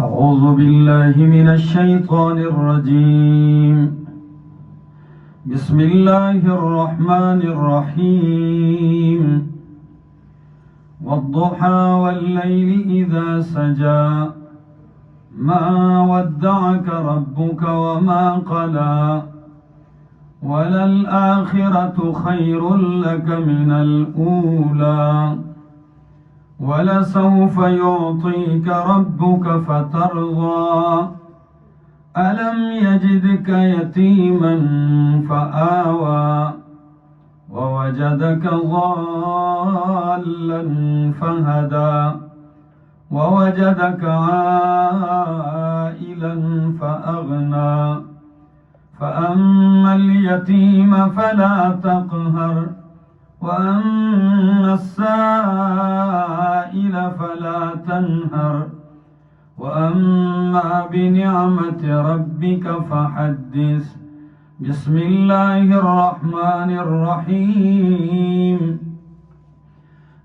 أعوذ بالله من الشيطان الرجيم. بسم الله الرحمن الرحيم. والضحى والليل إذا سجى ما ودعك ربك وما قلى وللآخرة خير لك من الأولى ولسوف يعطيك ربك فترضى ألم يجدك يتيما فآوى ووجدك ضالا فهدى ووجدك عائلا فأغنى فأما اليتيم فلا تقهر وأما السائل فلا تنهر وأما بنعمة ربك فحدث. بسم الله الرحمن الرحيم.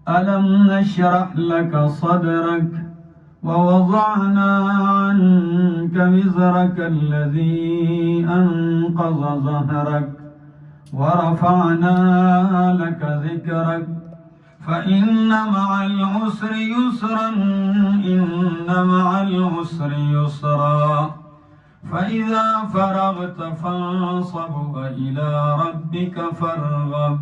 ألم نشرح لك صدرك ووضعنا عنك وزرك الذي أنقض ظهرك ورفعنا لك ذكرك فإن مع العسر يسرا إن مع العسر يسرا فإذا فرغت فانصب وإلى ربك فارغب.